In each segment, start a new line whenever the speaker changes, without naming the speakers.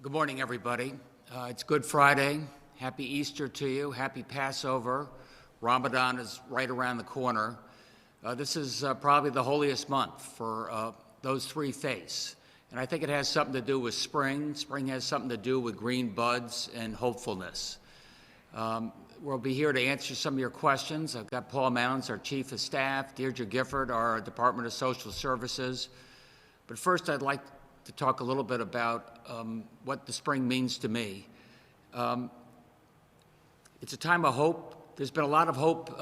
Good morning, everybody. It's Good Friday. Happy Easter to you. Happy Passover. Ramadan is right around the corner. This is probably the holiest month for those three faiths. And I think it has something to do with spring. Spring has something to do with green buds and hopefulness. We'll be here to answer some of your questions. I've got Paul Mounds, our Chief of Staff, Deirdre Gifford, our Department of Social Services. But first, I'd like to talk a little bit about what the spring means to me. It's a time of hope. There's been a lot of hope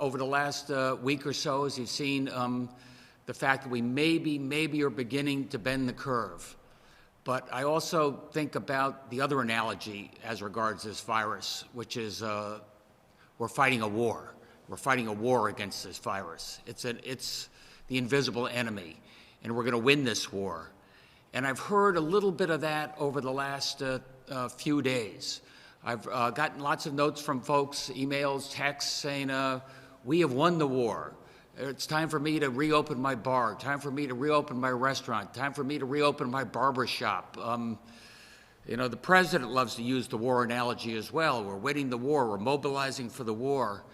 over the last week or so as you've seen the fact that we maybe are beginning to bend the curve. But I also think about the other analogy as regards this virus, which is we're fighting a war. We're fighting a war against this virus. It's the invisible enemy, and we're going to win this war. And I've heard a little bit of that over the last few days. I've gotten lots of notes from folks, emails, texts saying, we have won the war. It's time for me to reopen my bar, time for me to reopen my restaurant, time for me to reopen my barber shop. The president loves to use the war analogy as well. We're winning the war, we're mobilizing for the war.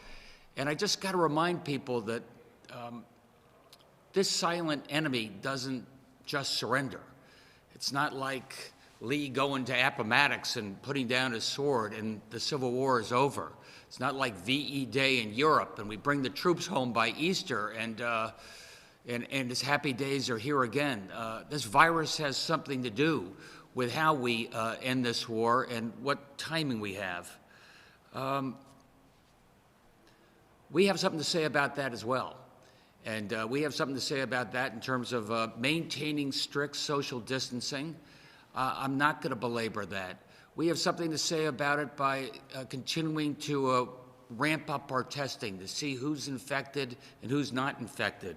And I just got to remind people that this silent enemy doesn't just surrender. It's not like Lee going to Appomattox and putting down his sword and the Civil War is over. It's not like VE Day in Europe and we bring the troops home by Easter and his happy days are here again. This virus has something to do with how we end this war and what timing we have. We have something to say about that as well. And we have something to say about that in terms of maintaining strict social distancing. I'm not going to belabor that. We have something to say about it by continuing to ramp up our testing to see who's infected and who's not infected.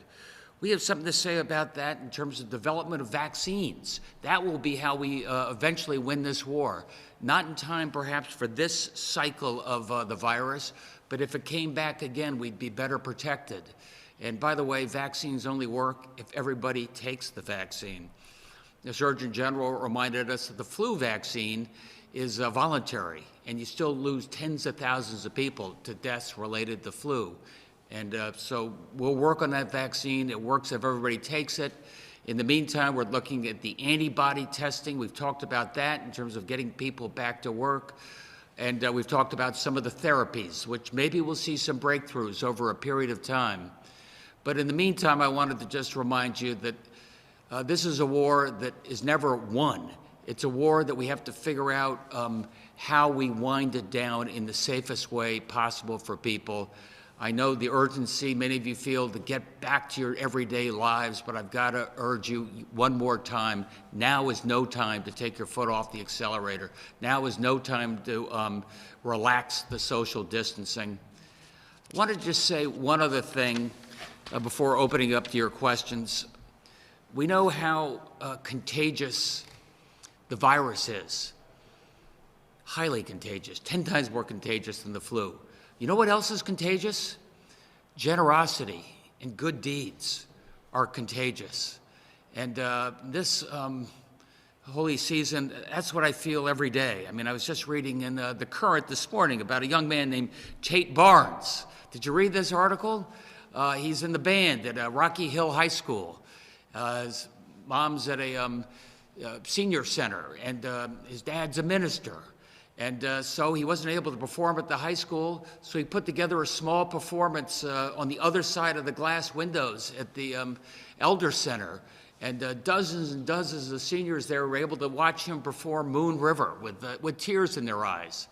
We have something to say about that in terms of development of vaccines. That will be how we eventually win this war. Not in time, perhaps, for this cycle of the virus, but if it came back again, we'd be better protected. And by the way, vaccines only work if everybody takes the vaccine. The Surgeon General reminded us that the flu vaccine is voluntary, and you still lose tens of thousands of people to deaths related to flu. And so we'll work on that vaccine. It works if everybody takes it. In the meantime, we're looking at the antibody testing. We've talked about that in terms of getting people back to work. And we've talked about some of the therapies, which maybe we'll see some breakthroughs over a period of time. But in the meantime, I wanted to just remind you that this is a war that is never won. It's a war that we have to figure out how we wind it down in the safest way possible for people. I know the urgency many of you feel to get back to your everyday lives, but I've got to urge you one more time, now is no time to take your foot off the accelerator. Now is no time to relax the social distancing. I want to just say one other thing before opening up to your questions. We know how contagious the virus is. Highly contagious, 10 times more contagious than the flu. You know what else is contagious? Generosity and good deeds are contagious. And this holy season, that's what I feel every day. I mean, I was just reading in The Current this morning about a young man named Tate Barnes. Did you read this article? He's in the band at Rocky Hill High School. His mom's at a senior center, and his dad's a minister. And so he wasn't able to perform at the high school, so he put together a small performance on the other side of the glass windows at the Elder Center. And dozens and dozens of seniors there were able to watch him perform Moon River with tears in their eyes.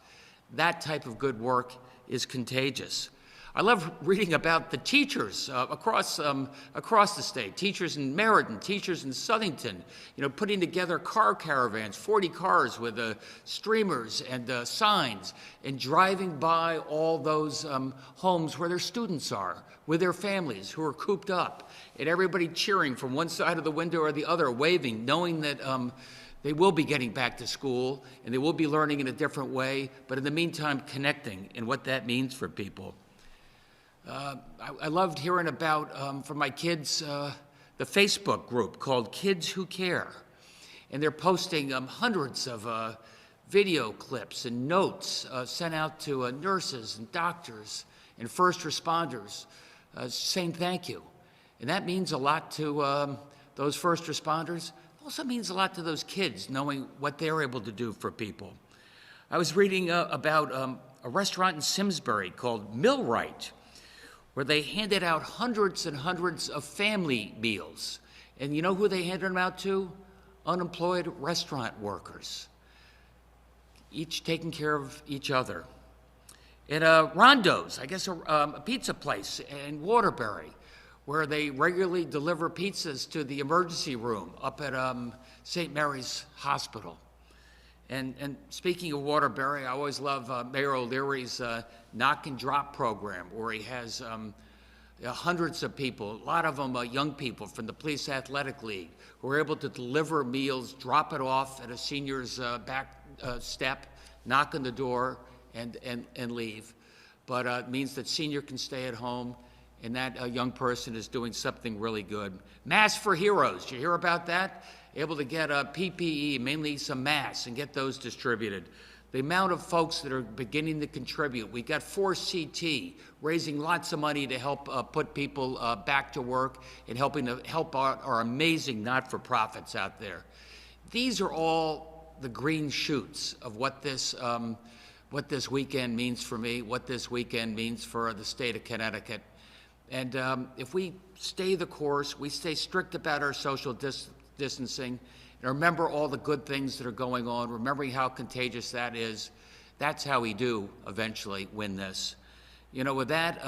That type of good work is contagious. I love reading about the teachers across the state, teachers in Meriden, teachers in Southington, putting together car caravans, 40 cars with streamers and signs, and driving by all those homes where their students are, with their families who are cooped up, and everybody cheering from one side of the window or the other, waving, knowing that they will be getting back to school and they will be learning in a different way, but in the meantime, connecting and what that means for people. I loved hearing about, from my kids, the Facebook group called Kids Who Care. and they're posting hundreds of video clips and notes sent out to nurses and doctors and first responders saying thank you. And that means a lot to those first responders. It also means a lot to those kids, knowing what they're able to do for people. I was reading about a restaurant in Simsbury called Millwright, where they handed out hundreds and hundreds of family meals. And you know who they handed them out to? Unemployed restaurant workers, each taking care of each other. At Rondo's, I guess a pizza place in Waterbury, where they regularly deliver pizzas to the emergency room up at St. Mary's Hospital. And speaking of Waterbury, I always love Mayor O'Leary's knock and drop program, where he has hundreds of people, a lot of them young people from the Police Athletic League, who are able to deliver meals, drop it off at a senior's back step, knock on the door, and leave. But it means that senior can stay at home, and that young person is doing something really good. Masks for Heroes, did you hear about that? Able to get PPE, mainly some masks, and get those distributed. The amount of folks that are beginning to contribute. We got 4CT, raising lots of money to help put people back to work and helping to help our amazing not-for-profits out there. These are all the green shoots of what this weekend means for me, what this weekend means for the state of Connecticut. And if we stay the course, we stay strict about our social distancing, and remember all the good things that are going on, remembering how contagious that is, that's how we do eventually win this. You know, with that,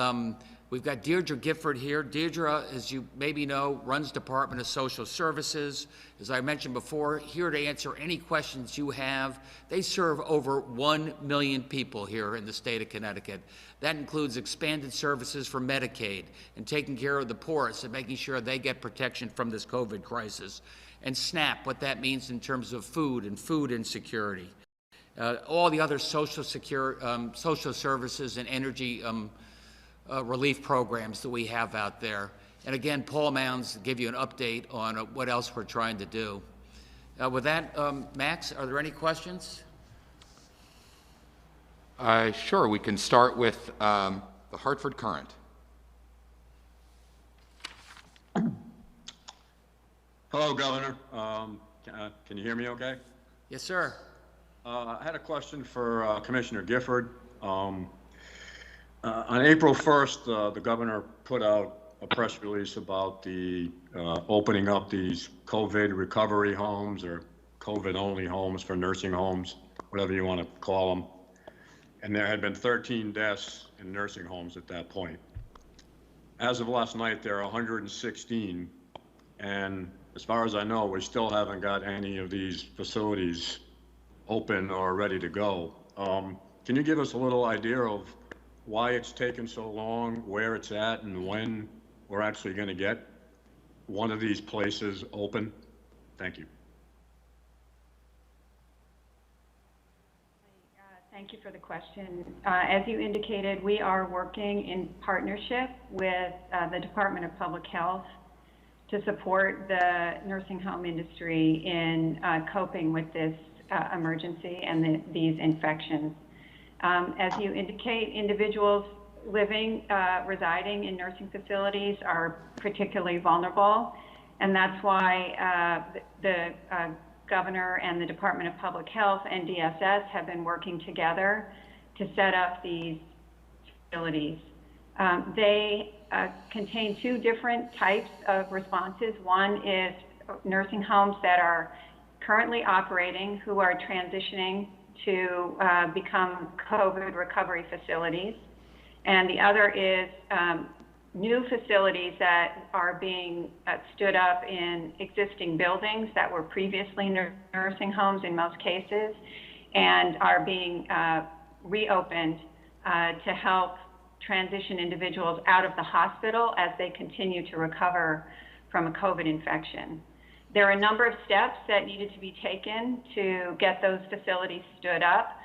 we've got Deirdre Gifford here. Deirdre, as you maybe know, runs Department of Social Services. As I mentioned before, here to answer any questions you have. They serve over 1 million people here in the state of Connecticut. That includes expanded services for Medicaid and taking care of the poorest and making sure they get protection from this COVID crisis. And SNAP, what that means in terms of food and food insecurity. All the other social services and energy relief programs that we have out there. And again, Paul Mounds will give you an update on what else we're trying to do. With that, Max, are there any questions?
Sure, we can start with the Hartford Courant.
Hello, Governor. Can you hear me okay?
Yes, sir.
I had a question for Commissioner Gifford. On April 1st, the governor put out a press release about the opening up these COVID recovery homes or COVID-only homes for nursing homes, whatever you want to call them. And there had been 13 deaths in nursing homes at that point. As of last night, there are 116, and as far as I know, we still haven't got any of these facilities open or ready to go. Can you give us a little idea of why it's taken so long, where it's at, and when we're actually going to get one of these places open? Thank you.
Thank you for the question. As you indicated, we are working in partnership with the Department of Public Health to support the nursing home industry in coping with this emergency and these infections. As you indicate, individuals residing in nursing facilities are particularly vulnerable, and that's why the Governor and the Department of Public Health and DSS have been working together to set up these facilities. They contain two different types of responses. One is nursing homes that are currently operating who are transitioning to become COVID recovery facilities. And the other is new facilities that are being stood up in existing buildings that were previously nursing homes in most cases and are being reopened to help transition individuals out of the hospital as they continue to recover from a COVID infection. There are a number of steps that needed to be taken to get those facilities stood up.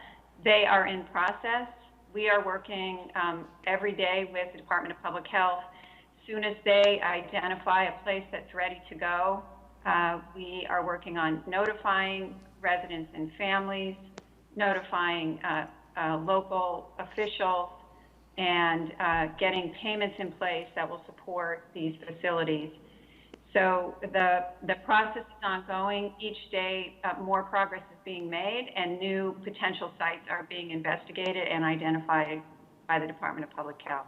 They are in process. We are working every day with the Department of Public Health. As soon as they identify a place that's ready to go, We are working on notifying residents and families, notifying local officials, and getting payments in place that will support these facilities. So the process is ongoing. Each day, more progress is being made, and new potential sites are being investigated and identified by the Department of Public Health.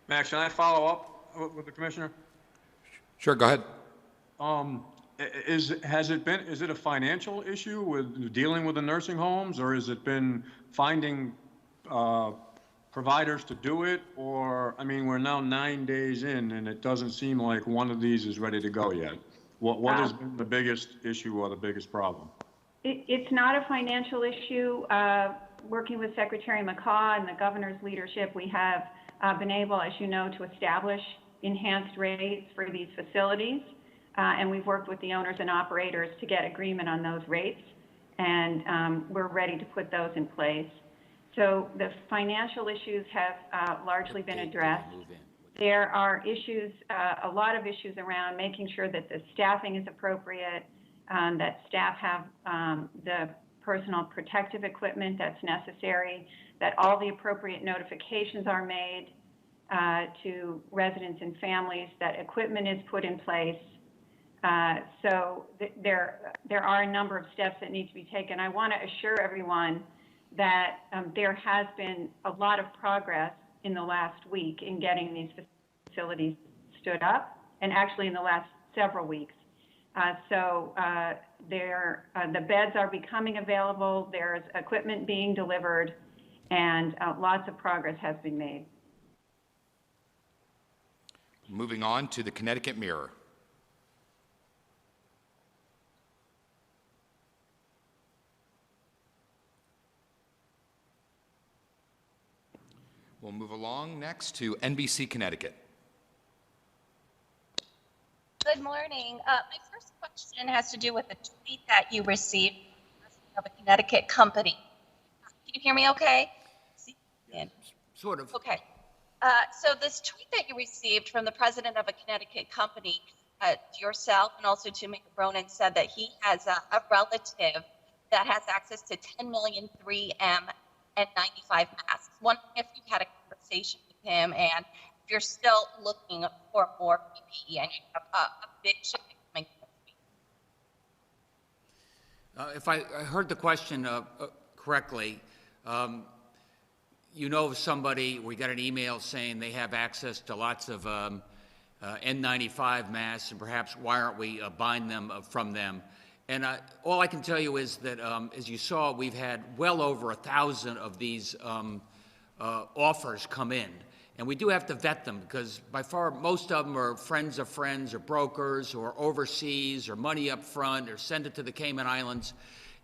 Max, can I follow up with the commissioner?
Sure, go ahead.
Is it a financial issue with dealing with the nursing homes, or has it been finding providers to do it? Or, I mean, we're now 9 days in and it doesn't seem like one of these is ready to go yet. What has been the biggest issue or the biggest problem?
It's not a financial issue. Working with Secretary McCaw and the governor's leadership, we have been able, as you know, to establish enhanced rates for these facilities. And we've worked with the owners and operators to get agreement on those rates. And we're ready to put those in place. So the financial issues have largely been addressed. There are issues, a lot of issues around making sure that the staffing is appropriate, that staff have the personal protective equipment that's necessary, that all the appropriate notifications are made to residents and families, that equipment is put in place. So there are a number of steps that need to be taken. I want to assure everyone that there has been a lot of progress in the last week in getting these facilities stood up, and actually in the last several weeks. The beds are becoming available, there's equipment being delivered, and lots of progress has been made.
Moving on to the Connecticut Mirror. We'll move along next to NBC Connecticut.
Good morning. My first question has to do with a tweet that you received from a Connecticut company. Can you hear me okay?
Sort of.
Okay. So this tweet that you received from the president of a Connecticut company, to yourself and also to Mayor Bronin, said that he has a relative that has access to 10 million 3M and 95 masks. Wondering if you had a conversation with him and if you're still looking for more PPE and you have a big shipment coming next week.
If I heard the question correctly, you know of somebody, we got an email saying they have access to lots of N95 masks, and perhaps why aren't we buying them from them? And all I can tell you is that, as you saw, we've had well over 1,000 of these offers come in. And we do have to vet them because by far most of them are friends of friends or brokers or overseas or money up front or send it to the Cayman Islands.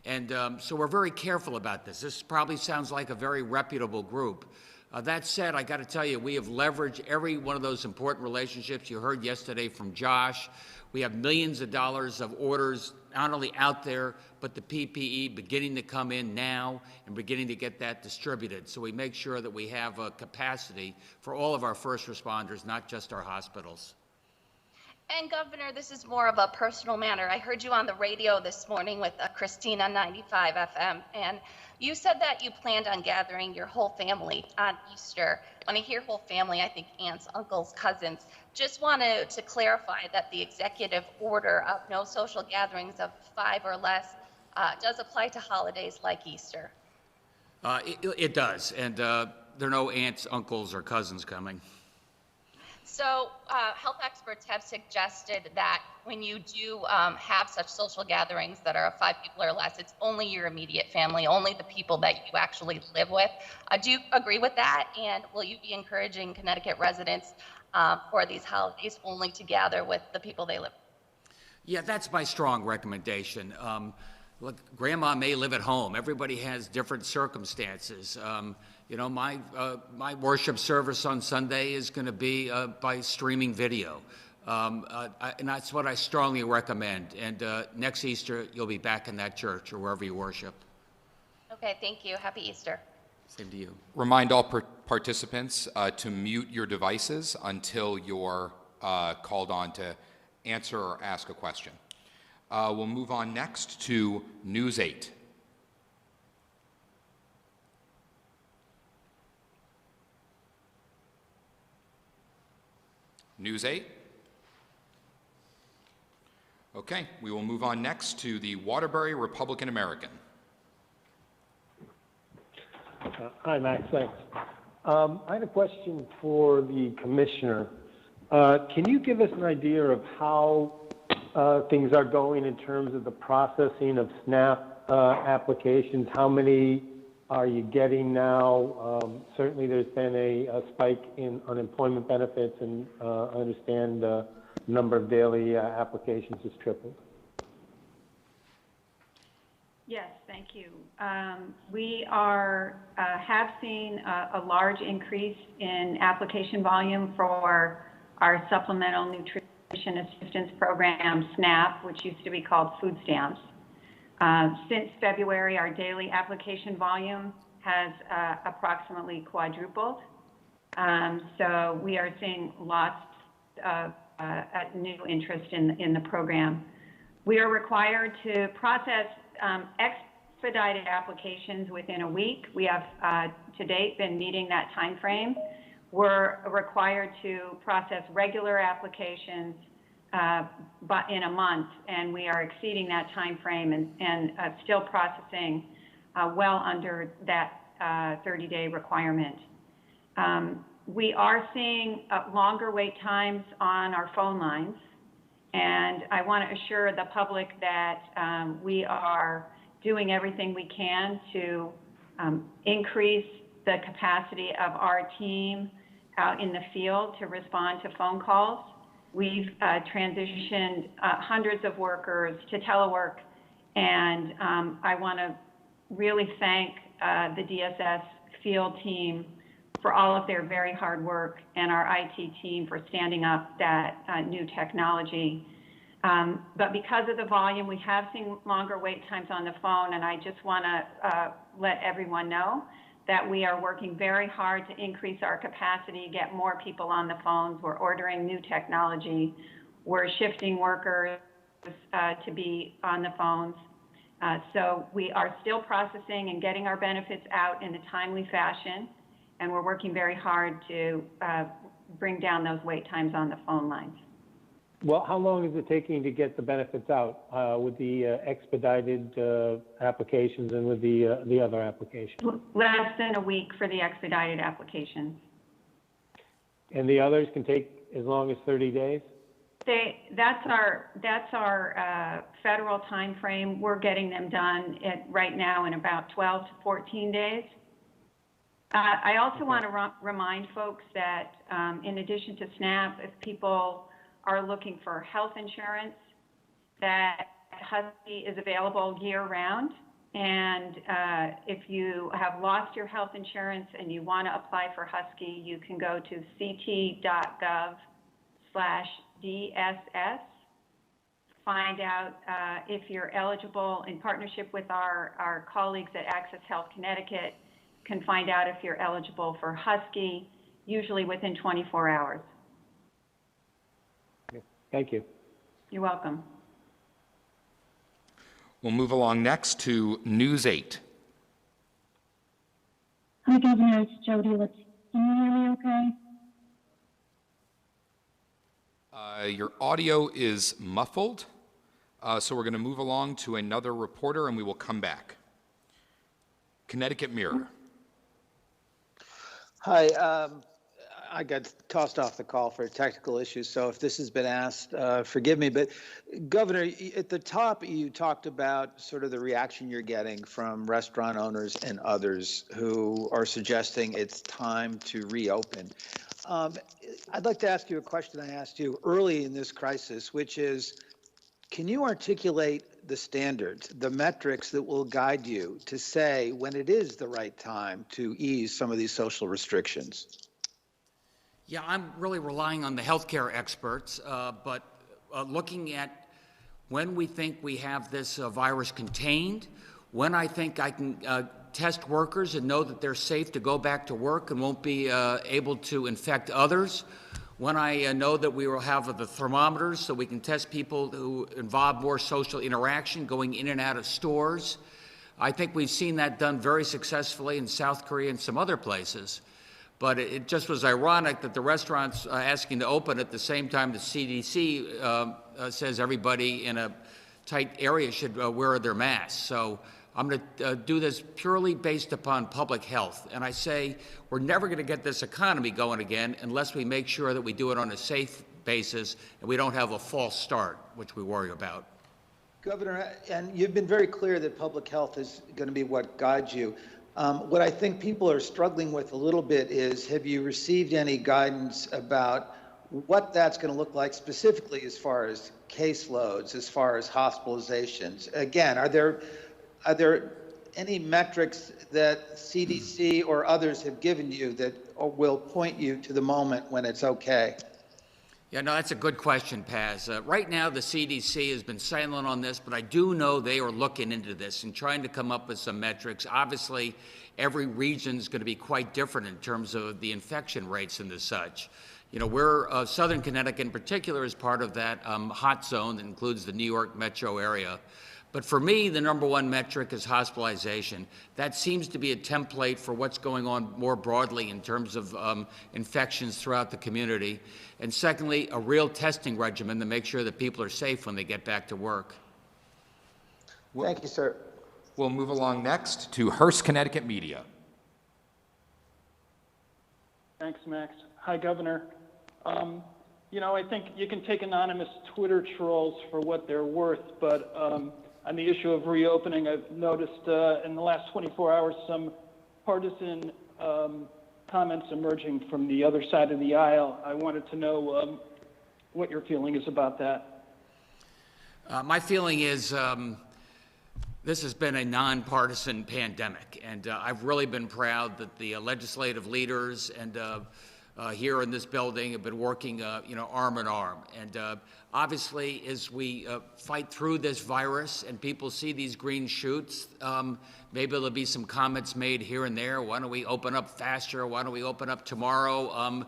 And so we're very careful about this. This probably sounds like a very reputable group. That said, I got to tell you, we have leveraged every one of those important relationships. You heard yesterday from Josh. We have millions of dollars of orders, not only out there, but the PPE beginning to come in now and beginning to get that distributed. So we make sure that we have a capacity for all of our first responders, not just our hospitals.
And Governor, this is more of a personal matter. I heard you on the radio this morning with Christina 95 FM, and you said that you planned on gathering your whole family on Easter. When I hear whole family, I think aunts, uncles, cousins. Just wanted to clarify that the executive order of no social gatherings of 5 or less does apply to holidays like Easter.
It does, and there are no aunts, uncles, or cousins coming.
So health experts have suggested that when you do have such social gatherings that are of 5 people or less, it's only your immediate family, only the people that you actually live with. Do you agree with that? And will you be encouraging Connecticut residents for these holidays only to gather with the people they live with?
Yeah, that's my strong recommendation. Look, Grandma may live at home. Everybody has different circumstances. You know, my worship service on Sunday is going to be by streaming video. And that's what I strongly recommend. And next Easter, you'll be back in that church or wherever you worship.
Okay, thank you. Happy Easter.
Same to you. Remind all participants to mute your devices until you're called on to answer or ask a question. We'll move on next to News 8. News 8? Okay, we will move on next to the Waterbury Republican American.
Hi, Max. Thanks. I had a question for the commissioner. Can you give us an idea of how things are going in terms of the processing of SNAP applications? How many are you getting now? Certainly there's been a spike in unemployment benefits, and I understand the number of daily applications has tripled.
Yes, thank you. We have seen a large increase in application volume for our Supplemental Nutrition Assistance Program, SNAP, which used to be called food stamps. Since February, our daily application volume has approximately quadrupled. So we are seeing lots of new interest in the program. We are required to process expedited applications within a week. We have to date been meeting that time frame. We're required to process regular applications but in a month, and we are exceeding that time frame and still processing well under that 30-day requirement. We are seeing longer wait times on our phone lines, and I want to assure the public that we are doing everything we can to increase the capacity of our team out in the field to respond to phone calls. We've transitioned hundreds of workers to telework, and I want to really thank the DSS field team for all of their very hard work, and our IT team for standing up that new technology. But because of the volume, we have seen longer wait times on the phone, and I just want to let everyone know that we are working very hard to increase our capacity, get more people on the phones. We're ordering new technology. We're shifting workers to be on the phones. So we are still processing and getting our benefits out in a timely fashion, and we're working very hard to bring down those wait times on the phone lines.
Well, how long is it taking to get the benefits out with the expedited applications and with the other applications?
Less than a week for the expedited applications.
And the others can take as long as 30 days?
That's our federal time frame. We're getting them done right now in about 12 to 14 days. I also want to remind folks that in addition to SNAP, if people are looking for health insurance, that Husky is available year-round. And if you have lost your health insurance and you want to apply for Husky, you can go to ct.gov/DSS, find out if you're eligible. In partnership with our colleagues at Access Health Connecticut, can find out if you're eligible for Husky, usually within 24 hours.
Thank you.
You're welcome.
We'll move along next to News 8.
Hi, Governor. It's Jody. Can you hear me okay?
Your audio is muffled, so we're going to move along to another reporter, and we will come back. Connecticut Mirror.
Hi, I got tossed off the call for technical issues, so if this has been asked, forgive me. But Governor, at the top, you talked about sort of the reaction you're getting from restaurant owners and others who are suggesting it's time to reopen. I'd like to ask you a question I asked you early in this crisis, which is, can you articulate the standards, the metrics that will guide you to say when it is the right time to ease some of these social restrictions?
Yeah, I'm really relying on the healthcare experts, but looking at when we think we have this virus contained, when I think I can test workers and know that they're safe to go back to work and won't be able to infect others, when I know that we will have the thermometers so we can test people who involve more social interaction going in and out of stores. I think we've seen that done very successfully in South Korea and some other places. But it just was ironic that the restaurants asking to open at the same time the CDC says everybody in a tight area should wear their masks. So I'm going to do this purely based upon public health. And I say we're never going to get this economy going again unless we make sure that we do it on a safe basis and we don't have a false start, which we worry about.
Governor, and you've been very clear that public health is going to be what guides you. What I think people are struggling with a little bit is, have you received any guidance about what that's going to look like specifically as far as caseloads, as far as hospitalizations? Again, are there any metrics that CDC or others have given you that will point you to the moment when it's okay?
Yeah, no, that's a good question, Paz. Right now, the CDC has been silent on this, but I do know they are looking into this and trying to come up with some metrics. Obviously, every region is going to be quite different in terms of the infection rates and the such. You know, we're, Southern Connecticut in particular is part of that hot zone that includes the New York metro area. But for me, the number one metric is hospitalization. That seems to be a template for what's going on more broadly in terms of infections throughout the community. And secondly, a real testing regimen to make sure that people are safe when they get back to work.
Thank you, sir.
We'll move along next to Hearst, Connecticut Media.
Thanks, Max. Hi, Governor. You know, I think you can take anonymous Twitter trolls for what they're worth, but on the issue of reopening, I've noticed in the last 24 hours some partisan comments emerging from the other side of the aisle. I wanted to know what your feeling is about that.
My feeling is this has been a nonpartisan pandemic, and I've really been proud that the legislative leaders and here in this building have been working, you know, arm in arm. And obviously, as we fight through this virus and people see these green shoots, maybe there'll be some comments made here and there. Why don't we open up faster? Why don't we open up tomorrow?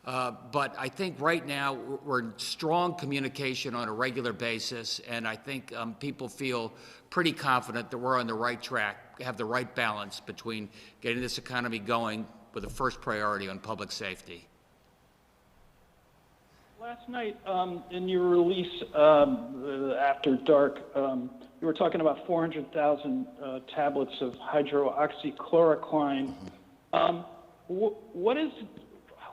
But I think right now we're in strong communication on a regular basis, and I think people feel pretty confident that we're on the right track, have the right balance between getting this economy going with a first priority on public safety.
Last night, in your release after dark, you were talking about 400,000 tablets of hydroxychloroquine.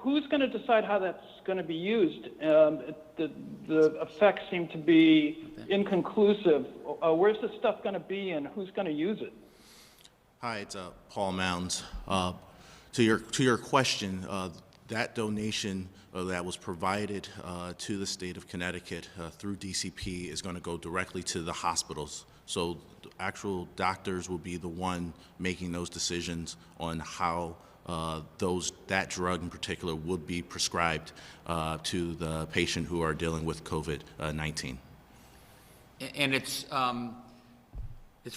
Who's going to decide how that's going to be used? The effects seem to be inconclusive. Where's this stuff going to be, and who's going to use it?
Hi, it's Paul Mounds. To your question, that donation that was provided to the state of Connecticut through DCP is going to go directly to the hospitals. So the actual doctors will be the one making those decisions on how that drug in particular would be prescribed to the patient who are dealing with COVID-19.
And it's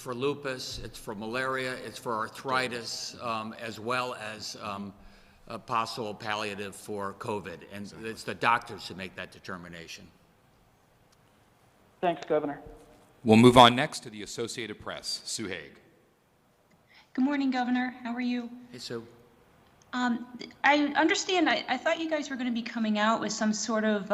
for lupus, it's for malaria, it's for arthritis, as well as a possible palliative for COVID. And it's the doctors who make that determination.
Thanks, Governor.
We'll move on next to the Associated Press. Sue Haig.
Good morning, Governor. How are you?
Hey, Sue.
I understand, I thought you guys were going to be coming out with some sort of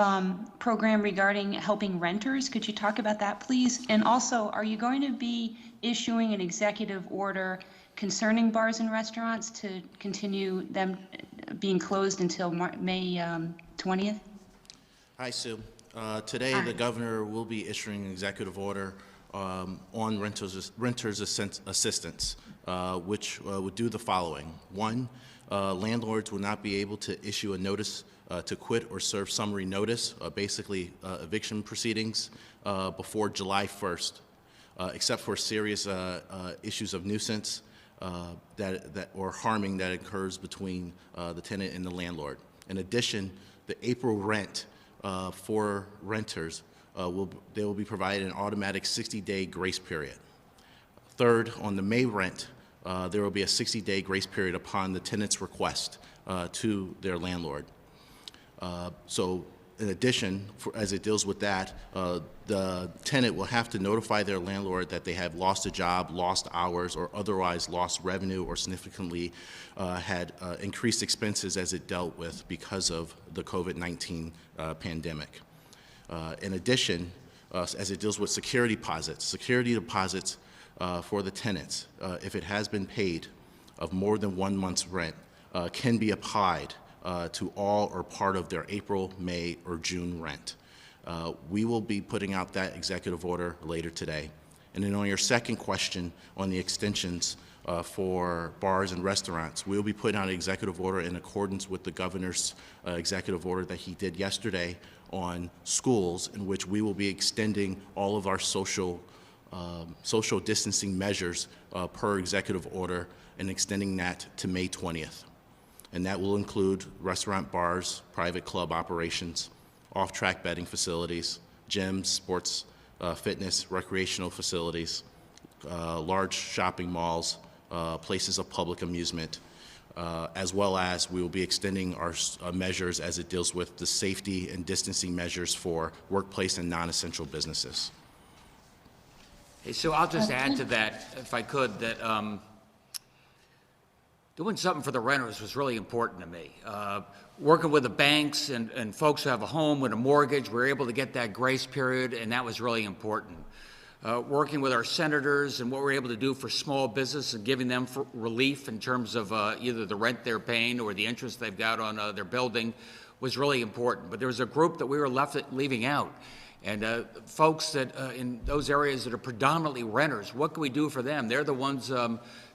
program regarding helping renters. Could you talk about that, please? And also, are you going to be issuing an executive order concerning bars and restaurants to continue them being closed until May 20th?
Hi, Sue. Today, the governor will be issuing an executive order on renters assistance, which would do the following. One, landlords will not be able to issue a notice to quit or serve summary notice, basically eviction proceedings, before July 1st, except for serious issues of nuisance or harming that occurs between the tenant and the landlord. In addition, the April rent for renters, they will be provided an automatic 60-day grace period. Third, on the May rent, there will be a 60-day grace period upon the tenant's request to their landlord. So in addition, as it deals with that, the tenant will have to notify their landlord that they have lost a job, lost hours, or otherwise lost revenue, or significantly had increased expenses as it dealt with because of the COVID-19 pandemic. In addition, as it deals with security deposits for the tenants, if it has been paid of more than 1 month's rent, can be applied to all or part of their April, May, or June rent. We will be putting out that executive order later today. And then on your second question on the extensions for bars and restaurants, we'll be putting out an executive order in accordance with the governor's executive order that he did yesterday on schools, in which we will be extending all of our social distancing measures per executive order and extending that to May 20th. And that will include restaurant, bars, private club operations, off-track betting facilities, gyms, sports, fitness, recreational facilities, large shopping malls, places of public amusement, as well as we will be extending our measures as it deals with the safety and distancing measures for workplace and non-essential businesses.
Hey, so I'll just add to that, if I could, that doing something for the renters was really important to me. Working with the banks and folks who have a home with a mortgage, we were able to get that grace period, and that was really important. Working with our senators and what we're able to do for small business and giving them relief in terms of either the rent they're paying or the interest they've got on their building was really important. But there was a group that we were leaving out. And folks that in those areas that are predominantly renters, what can we do for them? They're the ones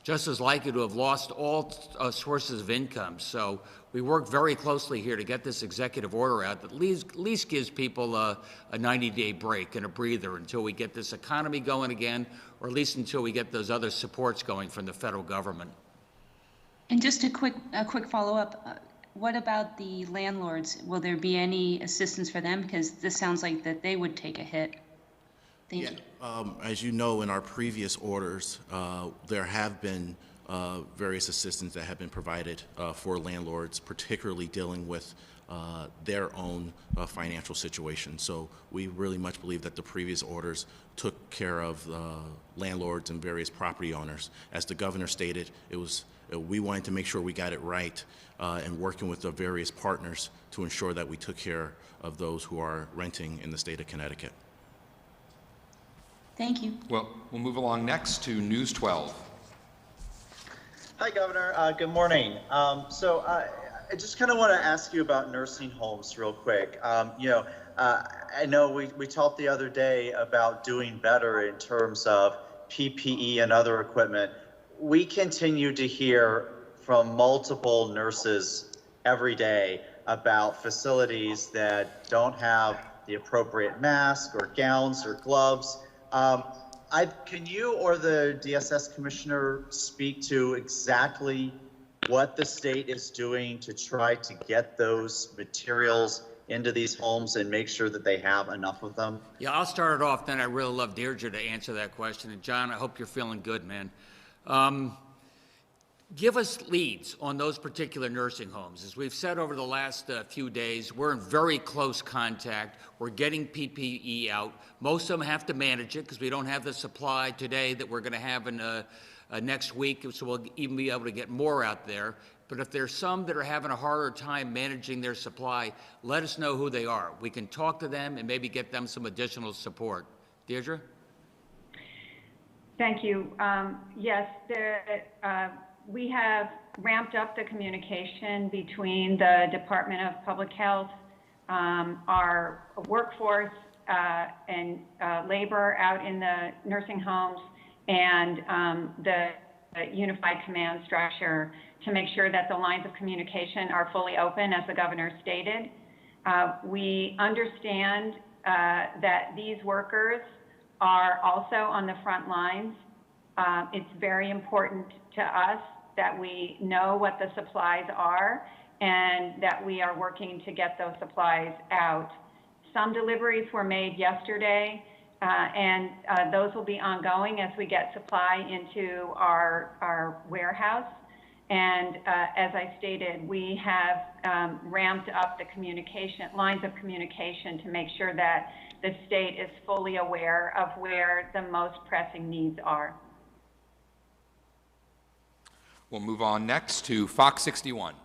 just as likely to have lost all sources of income. So we work very closely here to get this executive order out that at least gives people a 90-day break and a breather until we get this economy going again, or at least until we get those other supports going from the federal government.
And just a quick follow-up. What about the landlords? Will there be any assistance for them? Because this sounds like that they would take a hit. Thank you.
As you know, in our previous orders, there have been various assistance that have been provided for landlords, particularly dealing with their own financial situation. So we really much believe that the previous orders took care of landlords and various property owners. As the governor stated, we wanted to make sure we got it right and working with the various partners to ensure that we took care of those who are renting in the state of Connecticut.
Thank you.
Well, we'll move along next to News 12.
Hi, Governor. Good morning. So I just kind of want to ask you about nursing homes real quick. I know we talked the other day about doing better in terms of PPE and other equipment. We continue to hear from multiple nurses every day about facilities that don't have the appropriate mask or gowns or gloves. Can you or the DSS commissioner speak to exactly what the state is doing to try to get those materials into these homes and make sure that they have enough of them?
Yeah, I'll start it off, then I really love Deirdre to answer that question. And John, I hope you're feeling good, man. Give us leads on those particular nursing homes. As we've said over the last few days, we're in very close contact. We're getting PPE out. Most of them have to manage it because we don't have the supply today that we're going to have in next week, so we'll even be able to get more out there. But if there's some that are having a harder time managing their supply, let us know who they are. We can talk to them and maybe get them some additional support. Deirdre?
Thank you. Yes, we have ramped up the communication between the Department of Public Health, our workforce and labor out in the nursing homes, and the unified command structure to make sure that the lines of communication are fully open, as the governor stated. We understand that these workers are also on the front lines. It's very important to us that we know what the supplies are and that we are working to get those supplies out. Some deliveries were made yesterday, and those will be ongoing as we get supply into our warehouse. And as I stated, we have ramped up the lines of communication to make sure that the state is fully aware of where the most pressing needs are.
We'll move on next to Fox 61.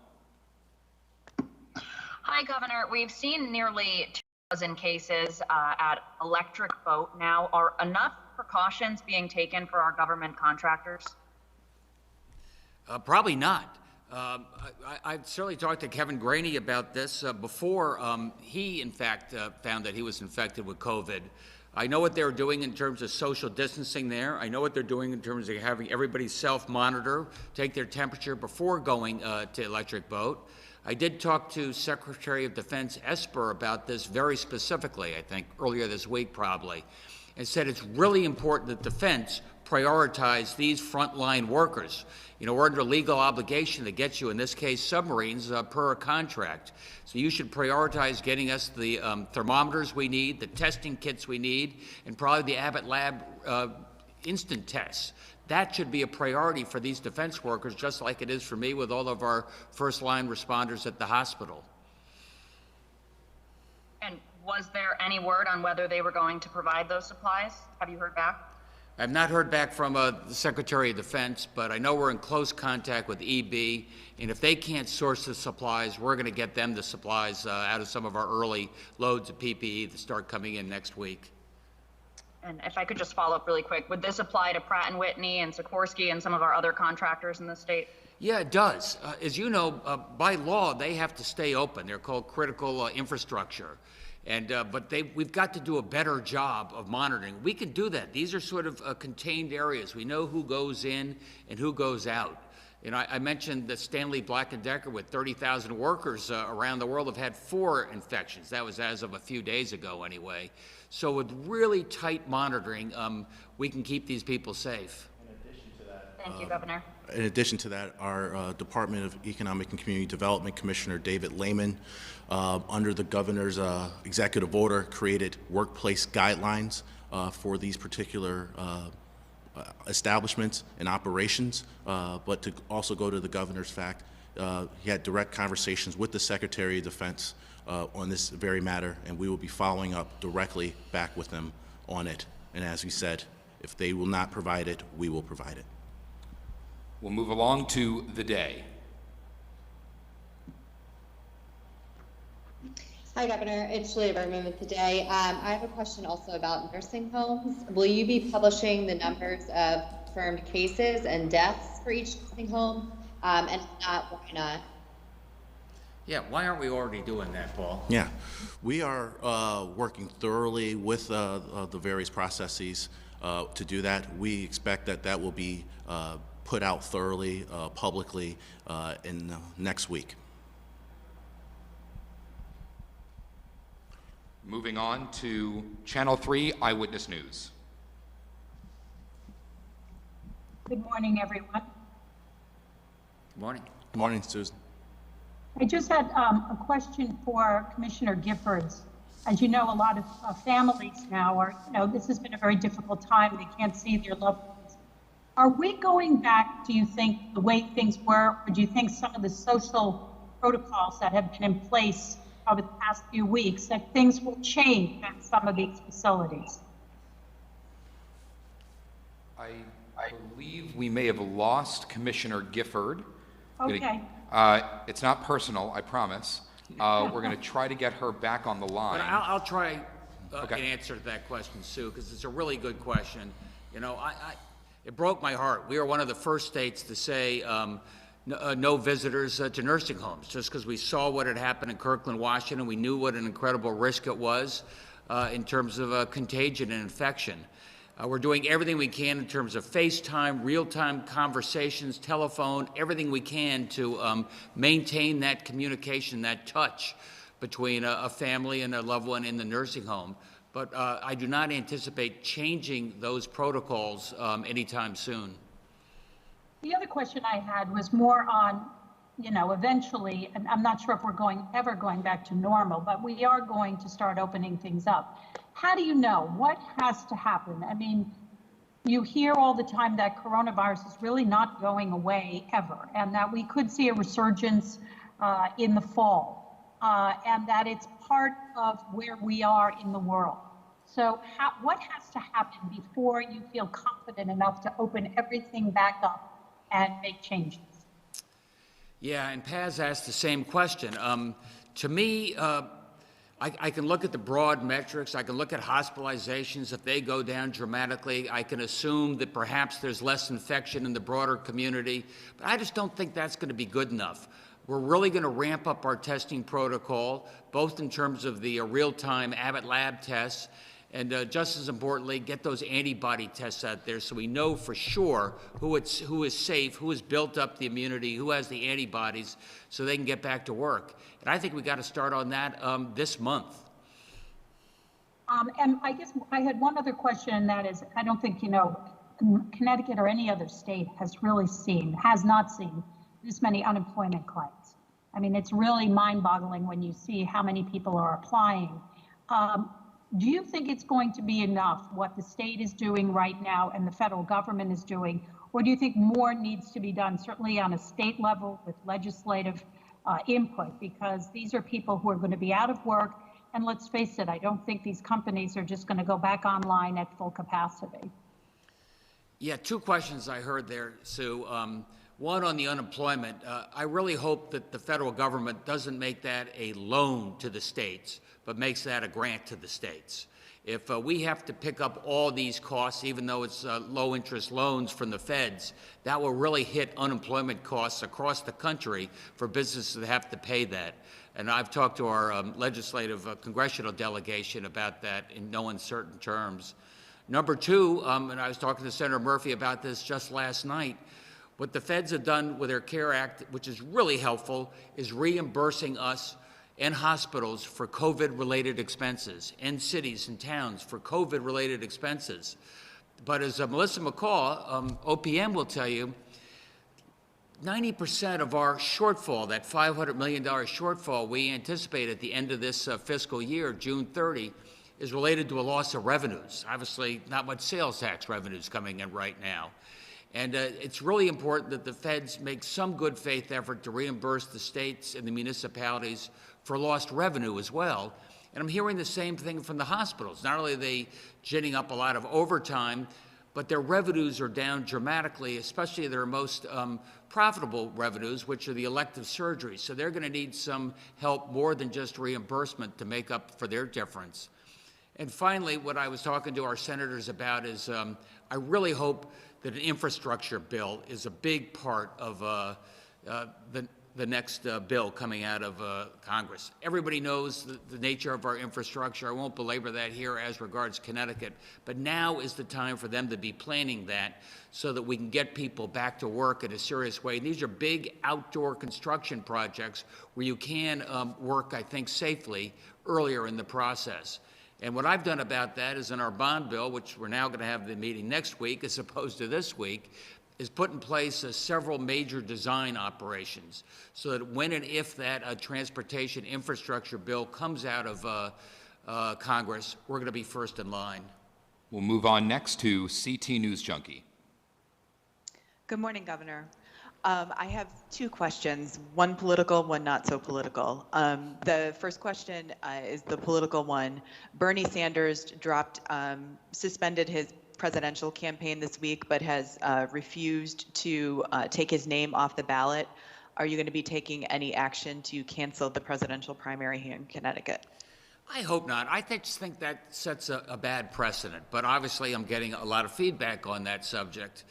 Hi, Governor. We've seen nearly 2,000 cases at Electric Boat now. Are enough precautions being taken for our government contractors?
Probably not. I've certainly talked to Kevin Graney about this before he, in fact, found that he was infected with COVID. I know what they're doing in terms of social distancing there. I know what they're doing in terms of having everybody self-monitor, take their temperature before going to Electric Boat. I did talk to Secretary of Defense Esper about this very specifically, I think, earlier this week probably, and said it's really important that Defense prioritize these frontline workers. You know, we're under legal obligation to get you, in this case, submarines per contract. So you should prioritize getting us the thermometers we need, the testing kits we need, and probably the Abbott Lab instant tests. That should be a priority for these defense workers, just like it is for me with all of our first-line responders at the hospital.
And was there any word on whether they were going to provide those supplies? Have you heard back?
I've not heard back from the Secretary of Defense, but I know we're in close contact with EB, and if they can't source the supplies, we're going to get them the supplies out of some of our early loads of PPE that start coming in next week.
And if I could just follow up really quick, would this apply to Pratt & Whitney and Sikorsky and some of our other contractors in the state?
Yeah, it does. As you know, by law, they have to stay open. They're called critical infrastructure. And but we've got to do a better job of monitoring. We can do that. These are sort of contained areas. We know who goes in and who goes out. You know, I mentioned that Stanley Black & Decker with 30,000 workers around the world have had 4 infections. That was as of a few days ago anyway. So with really tight monitoring, we can keep these people safe.
Thank you, Governor.
In addition to that, our Department of Economic and Community Development Commissioner David Lamont, under the governor's executive order, created workplace guidelines for these particular establishments and operations. But to also go to the governor's fact, he had direct conversations with the Secretary of Defense on this very matter, and we will be following up directly back with them on it. And as we said, if they will not provide it, we will provide it.
We'll move along to the day.
Hi, Governor. It's Julia Berman with Today. I have a question also about nursing homes. Will you be publishing the numbers of confirmed cases and deaths for each nursing home? And if not, why not?
Yeah, why aren't we already doing that, Paul?
Yeah, we are working thoroughly with the various processes to do that. We expect that that will be put out thoroughly, publicly in next week.
Moving on to Channel 3 Eyewitness News.
Good morning, everyone.
Good morning.
Good morning, Susan.
I just had a question for Commissioner Giffords. As you know, a lot of families now are, this has been a very difficult time. They can't see their loved ones. Are we going back, do you think, the way things were, or do you think some of the social protocols that have been in place over the past few weeks, that things will change at some of these facilities?
I believe we may have lost Commissioner Gifford.
Okay.
It's not personal, I promise. We're going to try to get her back on the line.
But I'll try an answer to that question, Sue, because it's a really good question. You know, it broke my heart. We were one of the first states to say no visitors to nursing homes, just because we saw what had happened in Kirkland, Washington. We knew what an incredible risk it was in terms of contagion and infection. We're doing everything we can in terms of FaceTime, real-time conversations, telephone, everything we can to maintain that communication, that touch between a family and a loved one in the nursing home. But I do not anticipate changing those protocols anytime soon.
The other question I had was more on, eventually, and I'm not sure if we're ever going back to normal, but we are going to start opening things up. how do you know? What has to happen? I mean, you hear all the time that coronavirus is really not going away ever, and that we could see a resurgence in the fall, and that it's part of where we are in the world. So what has to happen before you feel confident enough to open everything back up and make changes?
Yeah, and Paz asked the same question. To me, I can look at the broad metrics. I can look at hospitalizations. If they go down dramatically, I can assume that perhaps there's less infection in the broader community. But I just don't think that's going to be good enough. We're really going to ramp up our testing protocol, both in terms of the real-time Abbott lab tests, and just as importantly, get those antibody tests out there so we know for sure who is safe, who has built up the immunity, who has the antibodies, so they can get back to work. And I think we got to start on that this month.
And I guess I had one other question, and that is, I don't think, Connecticut or any other state has not seen this many unemployment claims. I mean, it's really mind-boggling when you see how many people are applying. Do you think it's going to be enough what the state is doing right now and the federal government is doing, or do you think more needs to be done, certainly on a state level with legislative input, because these are people who are going to be out of work, and let's face it, I don't think these companies are just going to go back online at full capacity.
Yeah, two questions I heard there, Sue. One on the unemployment. I really hope that the federal government doesn't make that a loan to the states, but makes that a grant to the states. If we have to pick up all these costs, even though it's low-interest loans from the feds, that will really hit unemployment costs across the country for businesses that have to pay that. And I've talked to our legislative congressional delegation about that in no uncertain terms. Number two, and I was talking to Senator Murphy about this just last night, what the feds have done with their CARE Act, which is really helpful, is reimbursing us and hospitals for COVID-related expenses, and cities and towns for COVID-related expenses. But as Melissa McCaw, OPM will tell you, 90% of our shortfall, that $500 million shortfall we anticipate at the end of this fiscal year, June 30, is related to a loss of revenues. Obviously, not much sales tax revenues coming in right now. And it's really important that the feds make some good faith effort to reimburse the states and the municipalities for lost revenue as well. And I'm hearing the same thing from the hospitals. Not only are they ginning up a lot of overtime, but their revenues are down dramatically, especially their most profitable revenues, which are the elective surgeries. So they're going to need some help more than just reimbursement to make up for their difference. And finally, what I was talking to our senators about is I really hope that an infrastructure bill is a big part of the next bill coming out of Congress. Everybody knows the nature of our infrastructure. I won't belabor that here as regards Connecticut, but now is the time for them to be planning that so that we can get people back to work in a serious way. And these are big outdoor construction projects where you can work, I think, safely earlier in the process. And what I've done about that is in our bond bill, which we're now going to have the meeting next week as opposed to this week, is put in place several major design operations so that when and if that transportation infrastructure bill comes out of Congress, we're going to be first in line.
We'll move on next to CT News Junkie.
Good morning, Governor. I have two questions, one political, one not so political. The first question is the political one. Bernie Sanders suspended his presidential campaign this week, but has refused to take his name off the ballot. Are you going to be taking any action to cancel the presidential primary here in Connecticut?
I hope not. I just think that sets a bad precedent, but obviously I'm getting a lot of feedback on that subject.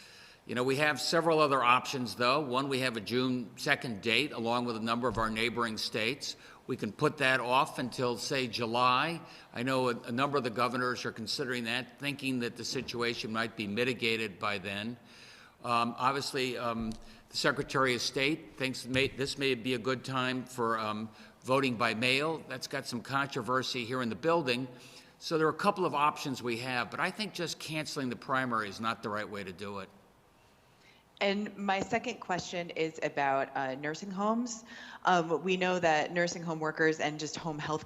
You know, we have several other options, though. One, we have a June 2nd date, along with a number of our neighboring states. We can put that off until, say, July. I know a number of the governors are considering that, thinking that the situation might be mitigated by then. Obviously, the Secretary of State thinks this may be a good time for voting by mail. That's got some controversy here in the building. So there are a couple of options we have, but I think just canceling the primary is not the right way to do it.
And my second question is about nursing homes. We know that nursing home workers and just home health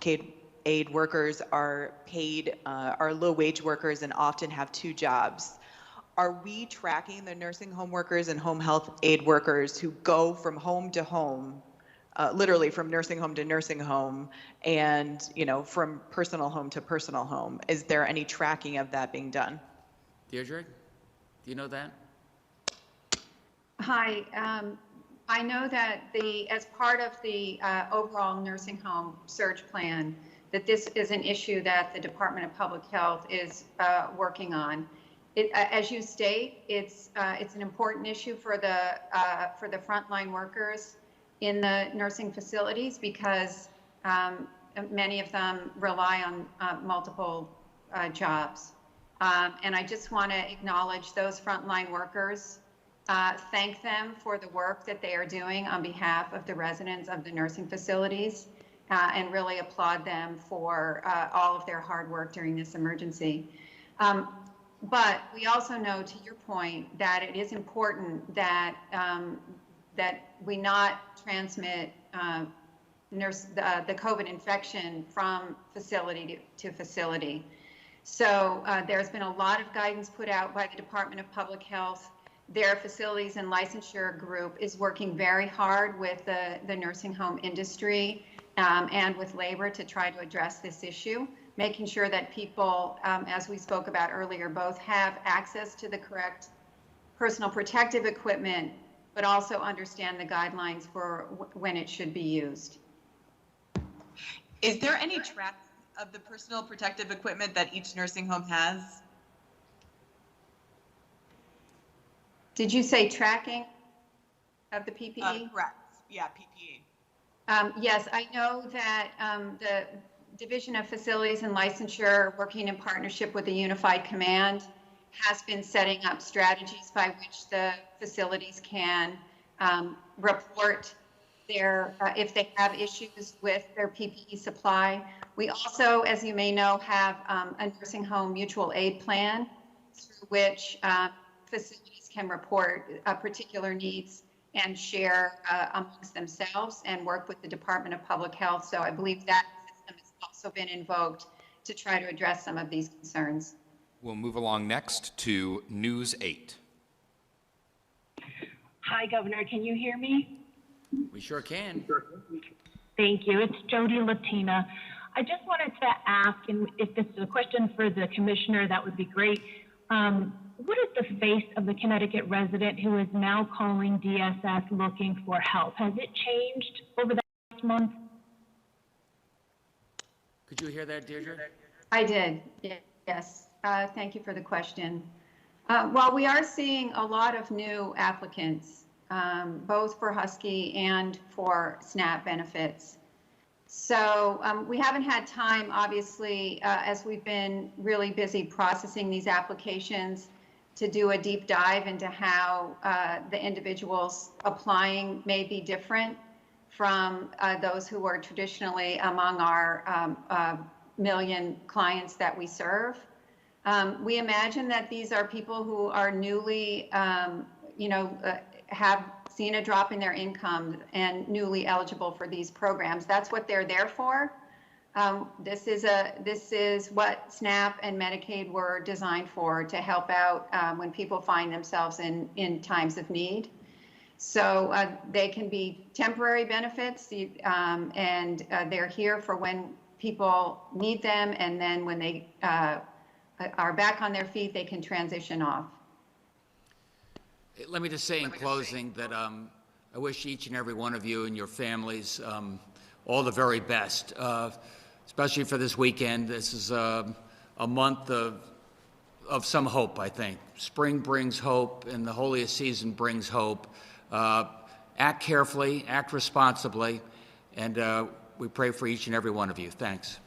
aid workers are paid, are low-wage workers and often have two jobs. Are we tracking the nursing home workers and home health aid workers who go from home to home, literally from nursing home to nursing home, and from personal home to personal home? Is there any tracking of that being done?
Deirdre, do you know that?
Hi, I know that as part of the overall nursing home surge plan, that this is an issue that the Department of Public Health is working on. As you state, it's an important issue for the frontline workers in the nursing facilities because many of them rely on multiple jobs. And I just want to acknowledge those frontline workers, thank them for the work that they are doing on behalf of the residents of the nursing facilities, and really applaud them for all of their hard work during this emergency. But we also know, to your point, that it is important that that we not transmit the COVID infection from facility to facility. So there's been a lot of guidance put out by the Department of Public Health. Their facilities and licensure group is working very hard with the nursing home industry and with labor to try to address this issue, making sure that people, as we spoke about earlier, both have access to the correct personal protective equipment, but also understand the guidelines for when it should be used.
Is there any track of the personal protective equipment that each nursing home has?
Did you say tracking of the PPE?
Correct. Yeah, PPE.
Yes, I know that the Division of Facilities and Licensure, working in partnership with the Unified Command, has been setting up strategies by which the facilities can report if they have issues with their PPE supply. We also, as you may know, have a nursing home mutual aid plan through which facilities can report particular needs and share amongst themselves and work with the Department of Public Health. So I believe that system has also been invoked to try to address some of these concerns.
We'll move along next to News 8.
Hi, Governor. Can you hear me?
We sure can.
Thank you. It's Jody Latina. I just wanted to ask, and if this is a question for the commissioner, that would be great. What is the face of the Connecticut resident who is now calling DSS looking for help? Has it changed over the last month?
Could you hear that, Deirdre?
I did, yes. Thank you for the question. While we are seeing a lot of new applicants, both for Husky and for SNAP benefits. So we haven't had time, obviously, as we've been really busy processing these applications, to do a deep dive into how the individuals applying may be different from those who are traditionally among our million clients that we serve. We imagine that these are people who are newly, have seen a drop in their income and newly eligible for these programs. That's what they're there for. This is what SNAP and Medicaid were designed for, to help out when people find themselves in times of need. So they can be temporary benefits, and they're here for when people need them, and then when they are back on their feet, they can transition off.
Let me just say in closing that I wish each and every one of you and your families all the very best, especially for this weekend. This is a month of some hope, I think. Spring brings hope, and the holiest season brings hope. Act carefully, act responsibly, and we pray for each and every one of you. Thanks.